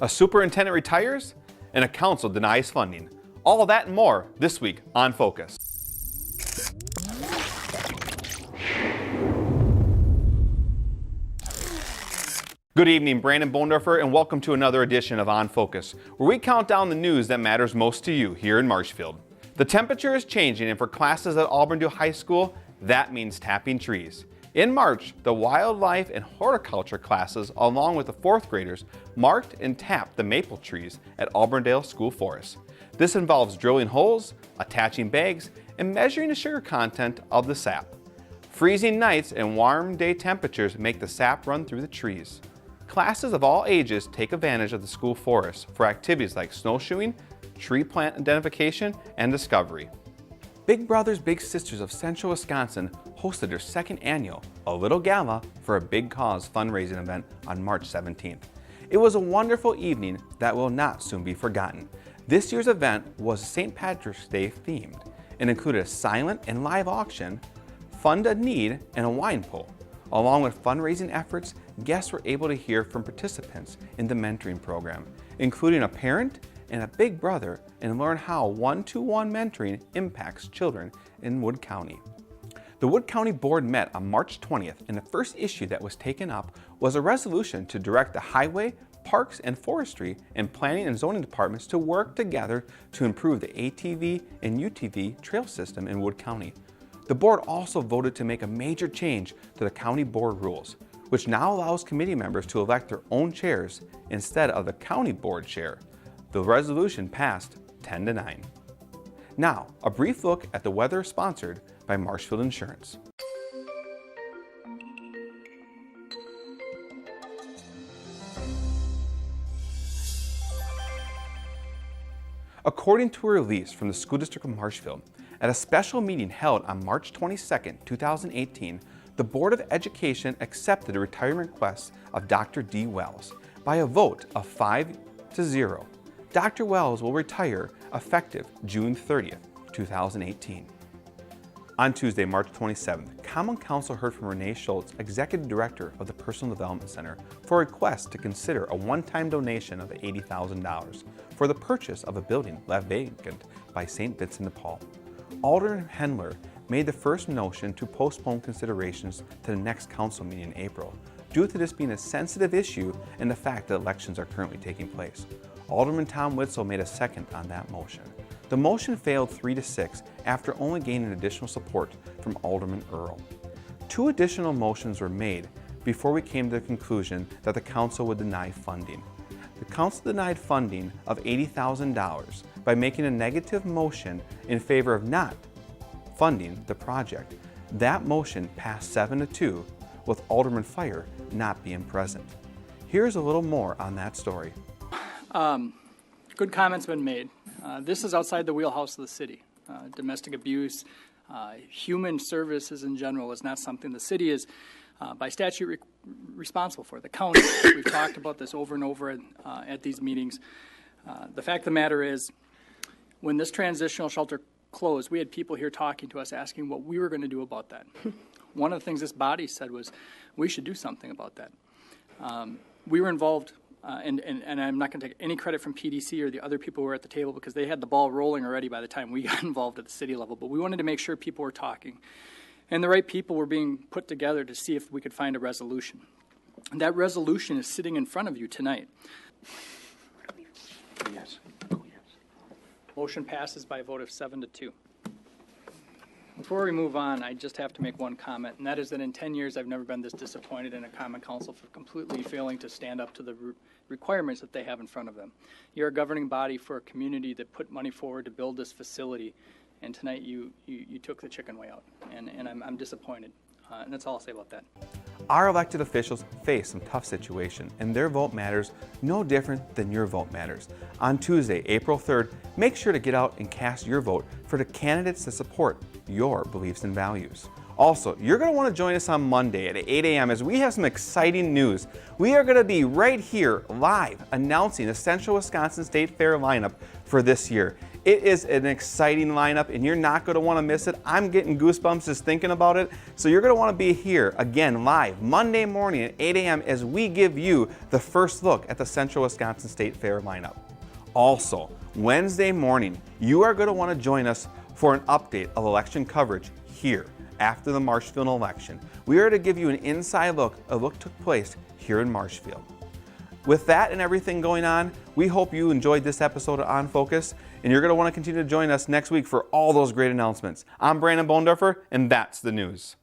a superintendent retires, and a council denies funding. All that and more this week on Focus. Good evening, Brandon Bohndorfer, and welcome to another edition of On Focus, where we count down the news that matters most to you here in Marshfield. The temperature is changing, and for classes at Auburn High School, that means tapping trees. In March, the wildlife and horticulture classes, along with the fourth graders, marked and tapped the maple trees at Auburndale School Forest. This involves drilling holes, attaching bags, and measuring the sugar content of the sap. Freezing nights and warm day temperatures make the sap run through the trees. Classes of all ages take advantage of the school forest for activities like snowshoeing, tree plant identification, and discovery. Big Brothers Big Sisters of Central Wisconsin hosted their second annual A Little Gala for a Big Cause fundraising event on March 17th. It was a wonderful evening that will not soon be forgotten. This year's event was St. Patrick's Day themed and included a silent and live auction, Fund a Need, and a wine pull. Along with fundraising efforts, guests were able to hear from participants in the mentoring program, including a parent and a big brother, and learn how one-to-one mentoring impacts children in Wood County. The Wood County Board met on March 20th, and the first issue that was taken up was a resolution to direct the Highway, Parks and Forestry, and Planning and Zoning Departments to work together to improve the ATV and UTV trail system in Wood County. The board also voted to make a major change to the county board rules, which now allows committee members to elect their own chairs instead of the county board chair. The resolution passed 10-9. Now, a brief look at the weather sponsored by Marshfield Insurance. According to a release from the School District of Marshfield, at a special meeting held on March 22, 2018, the Board of Education accepted the retirement request of Dr. D. Wells by a vote of 5-0. Dr. Wells will retire effective June 30, 2018. On Tuesday, March 27th, Common Council heard from Renee Schultz, Executive Director of the Personal Development Center, for a request to consider a one-time donation of $80,000 for the purchase of a building left vacant by St. Vincent de Paul. Alderman Hendler made the first motion to postpone considerations to the next council meeting in April, due to this being a sensitive issue and the fact that elections are currently taking place. Alderman Tom Witzel made a second on that motion. The motion failed 3-6 after only gaining additional support from Alderman Earl. Two additional motions were made before we came to the conclusion that the council would deny funding. The council denied funding of $80,000 by making a negative motion in favor of not funding the project. That motion passed 7-2, with Alderman Fire not being present. Here's a little more on that story. Good comments been made. This is outside the wheelhouse of the city. Domestic abuse, human services in general is not something the city is by statute responsible for. The county, we've talked about this over and over at these meetings. The fact of the matter is, when this transitional shelter closed, we had people here talking to us asking what we were going to do about that. One of the things this body said was we should do something about that. We were involved, and I'm not going to take any credit from PDC or the other people who were at the table because they had the ball rolling already by the time we got involved at the city level, but we wanted to make sure people were talking. And the right people were being put together to see if we could find a resolution. And that resolution is sitting in front of you tonight. Yes. Motion passes by a vote of 7-2. Before we move on, I just have to make one comment, and that is that in 10 years I've never been this disappointed in a common council for completely failing to stand up to the requirements that they have in front of them. You're a governing body for a community that put money forward to build this facility, and tonight you took the chicken way out, and I'm disappointed, and that's all I'll say about that. Our elected officials face some tough situations, and their vote matters no different than your vote matters. On Tuesday, April 3rd, make sure to get out and cast your vote for the candidates that support your beliefs and values. Also, you're going to want to join us on Monday at 8 a.m. as we have some exciting news. We are going to be right here live announcing the Central Wisconsin State Fair lineup for this year. It is an exciting lineup and you're not going to want to miss it. I'm getting goosebumps just thinking about it. So you're going to want to be here again live Monday morning at 8 a.m. as we give you the first look at the Central Wisconsin State Fair lineup. Also, Wednesday morning, you are going to want to join us for an update of election coverage here after the Marshfield election. We are to give you an inside look of what took place here in Marshfield. With that and everything going on, we hope you enjoyed this episode of On Focus, and you're going to want to continue to join us next week for all those great announcements. I'm Brandon Bohndorfer, and that's the news.